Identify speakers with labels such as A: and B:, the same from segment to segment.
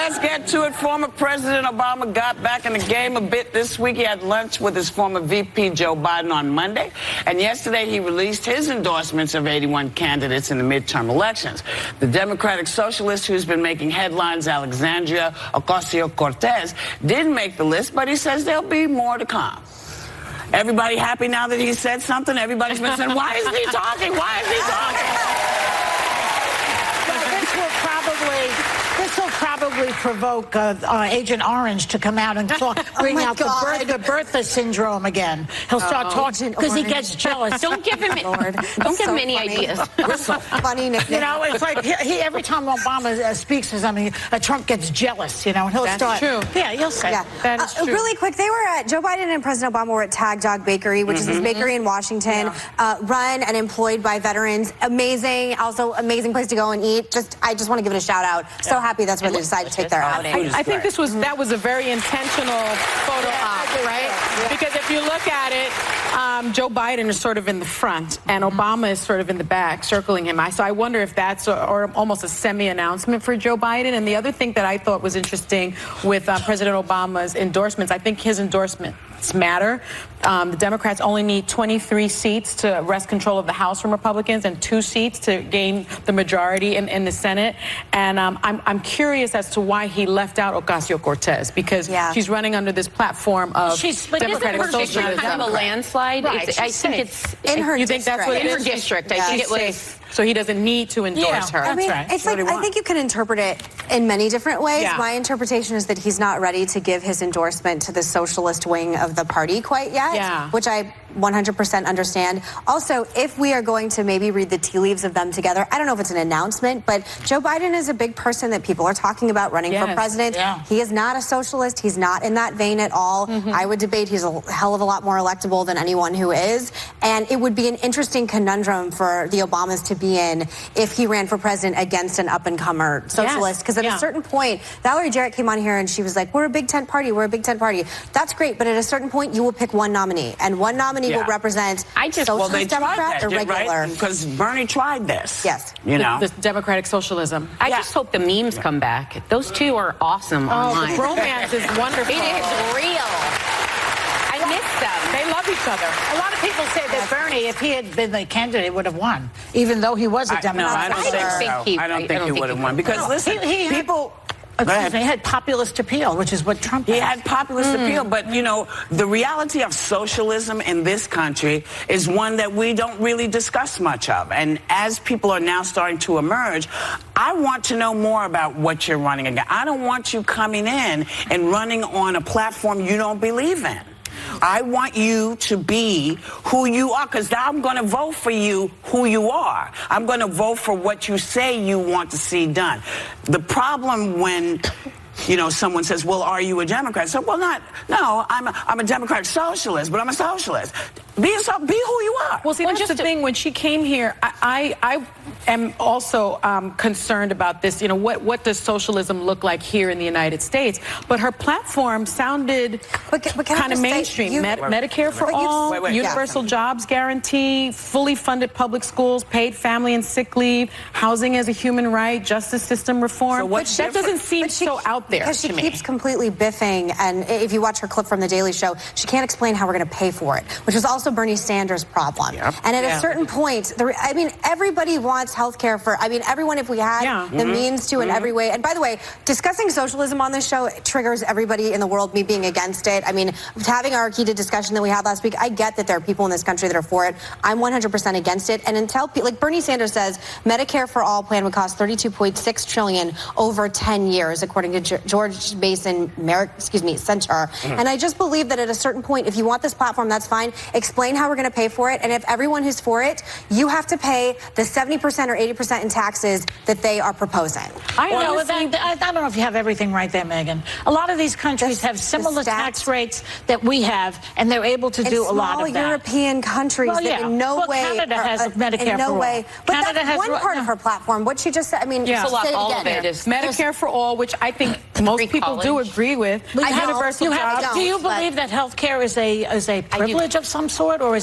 A: let's get to it. Former President Obama got back in the game a bit this week. He had lunch with his former VP, Joe Biden, on Monday. And yesterday, he released his endorsements of 81 candidates in the midterm elections. The Democratic Socialist who's been making headlines, Alexandria Ocasio-Cortez, didn't make the list, but he says there'll be more to come. Everybody happy now that he said something? Everybody's been saying, why isn't he talking? Why isn't he talking?
B: This will probably provoke Agent Orange to come out and bring out the Bertha syndrome again. He'll start talking because he gets jealous.
C: Don't give him any ideas.
D: That's so funny.
B: You know, it's like he every time Obama speaks or something, Trump gets jealous. You know, and he'll start.
C: True.
B: Yeah, he'll say.
D: Yeah.
B: That is true.
D: Really quick, Joe Biden and President Obama were at Tag Dog Bakery, which is this bakery in Washington, run and employed by veterans. Amazing, also amazing place to go and eat. I just want to give it a shout out. So happy that's where they decided to take their outing.
E: I think that was a very intentional photo op, right? Yeah. Because if you look at it, Joe Biden is sort of in the front, and Obama is sort of in the back, circling him. So I wonder if that's or almost a semi-announcement for Joe Biden. And the other thing that I thought was interesting with President Obama's endorsements, I think his endorsements matter. The Democrats only need 23 seats to wrest control of the House from Republicans and 2 seats to gain the majority in the Senate. And I'm curious as to why he left out Ocasio-Cortez, because she's running under this platform of Democratic Socialism.
C: Kind of a landslide.
E: Right.
C: I think it's
D: in her
E: you think that's what it is?
C: In her district. I think it was.
E: So he doesn't need to endorse her.
D: I mean, it's like, I think you can interpret it in many different ways. My interpretation is that he's not ready to give his endorsement to the socialist wing of the party quite yet, which I 100% understand. Also, if we are going to maybe read the tea leaves of them together, I don't know if it's an announcement, but Joe Biden is a big person that people are talking about running for president. He is not a socialist. He's not in that vein at all. I would debate he's a hell of a lot more electable than anyone who is. And it would be an interesting conundrum for the Obamas to be in if he ran for president against an up-and-comer socialist. Because at a certain point, Valerie Jarrett came on here and she was like, we're a big tent party. We're a big tent party. That's great. But at a certain point, you will pick one nominee. And one nominee will represent socialist Democrat or regular.
A: Right? Because Bernie tried this.
D: Yes.
A: You know?
E: The Democratic Socialism.
C: I just hope the memes come back. Those two are awesome online.
E: The romance is wonderful.
C: It is real. I miss them.
E: They love each other.
B: A lot of people say that Bernie, if he had been the candidate, would have won, even though he was a Democrat.
A: No, I don't think he would have won. Because listen, people...
B: He had populist appeal, which is what Trump had.
A: He had populist appeal, but, you know, the reality of socialism in this country is one that we don't really discuss much of. And as people are now starting to emerge, I want to know more about what you're running against. I don't want you coming in and running on a platform you don't believe in. I want you to be who you are, because I'm going to vote for you who you are. I'm going to vote for what you say you want to see done. The problem when, you know, someone says, well, are you a Democrat? So, well, no, I'm a Democratic socialist, but I'm a socialist. Be yourself, be who you are.
E: Well, see, that's the thing. When she came here, I am also concerned about this. You know, what does socialism look like here in the United States? But her platform sounded kind of mainstream. Medicare for all, universal jobs guarantee, fully funded public schools, paid family and sick leave, housing as a human right, justice system reform. So that doesn't seem so out there
D: because
E: to me.
D: She keeps completely biffing, and if you watch her clip from The Daily Show, she can't explain how we're going to pay for it, which was also Bernie Sanders' problem. And at a certain point, I mean, everybody wants health care for, I mean, everyone, if we had the means to in every way. And by the way, discussing socialism on this show triggers everybody in the world, me being against it. I mean, having our heated discussion that we had last week, I get that there are people in this country that are for it. I'm 100% against it. And until, like Bernie Sanders says, Medicare for all plan would cost $32.6 trillion over 10 years, according to George Mason Center. And I just believe that at a certain point, if you want this platform, that's fine. Explain how we're going to pay for it. And if everyone who's for it, you have to pay the 70% or 80% in taxes that they are proposing.
B: I don't know if you have everything right there, Megan. A lot of these countries have similar tax rates that we have, and they're able to do a lot of that.
D: Small European countries that in no way...
B: Canada has Medicare for all.
D: But Canada that's one part of her platform. What she just said, I mean,
C: it's a lot, all of it is
E: Medicare for all, which I think most people do agree with.
B: Universal jobs. Do you believe that health care is a privilege of some sort? sort, or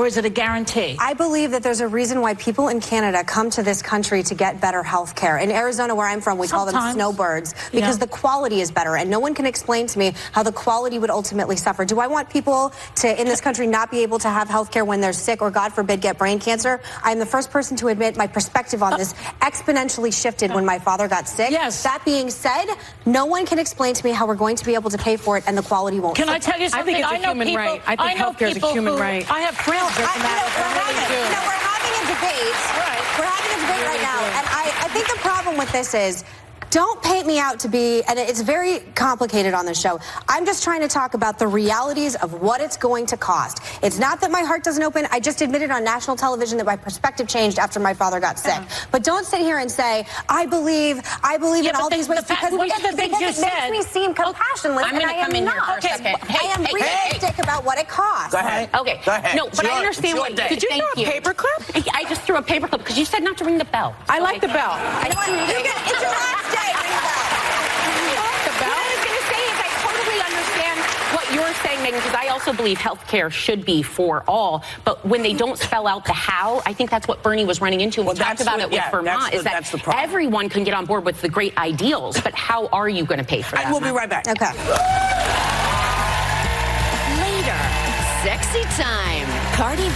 B: is it a guarantee?
D: I believe that there's a reason why people in Canada come to this country to get better health care. In Arizona, where I'm from, we call them snowbirds because the quality is better, and no one can explain to me how the quality would ultimately suffer. Do I want people to, in this country, not be able to have health care when they're sick or, God forbid, get brain cancer? I'm the first person to admit my perspective on this exponentially shifted when my father got sick.
B: Yes.
D: That being said, no one can explain to me how we're going to be able to pay for it and the quality won't.
B: Can I tell you something?
E: I think it's a human right. I think healthcare is a human right.
B: I have friends that
D: we're having a debate.
B: Right.
D: We're having a debate right now, and I think the problem with this is, don't paint me out to be, and it's very complicated on this show. I'm just trying to talk about the realities of what it's going to cost. It's not that my heart doesn't open. I just admitted on national television that my perspective changed after my father got sick. But don't sit here and say, I believe in all these ways, because it makes me seem compassionless,
C: I'm going to come in here for a second.
D: I am realistic about what it costs.
A: Go ahead.
C: Okay.
A: Go ahead.
C: No, but I understand what.
E: Did you throw a paperclip?
C: I just threw a paperclip because you said not to ring the bell.
E: I like the bell.
D: It's your last day. Ring the bell.
C: What I was going to say is I totally understand what you're saying, Megan, because I also believe health care should be for all. But when they don't spell out the how, I think that's what Bernie was running into. And we talked about it with Vermont, is that everyone can get on board with the great ideals. But how are you going to pay for that?
A: And we'll be right back.
D: Okay.
F: Later, sexy time. Cardi B.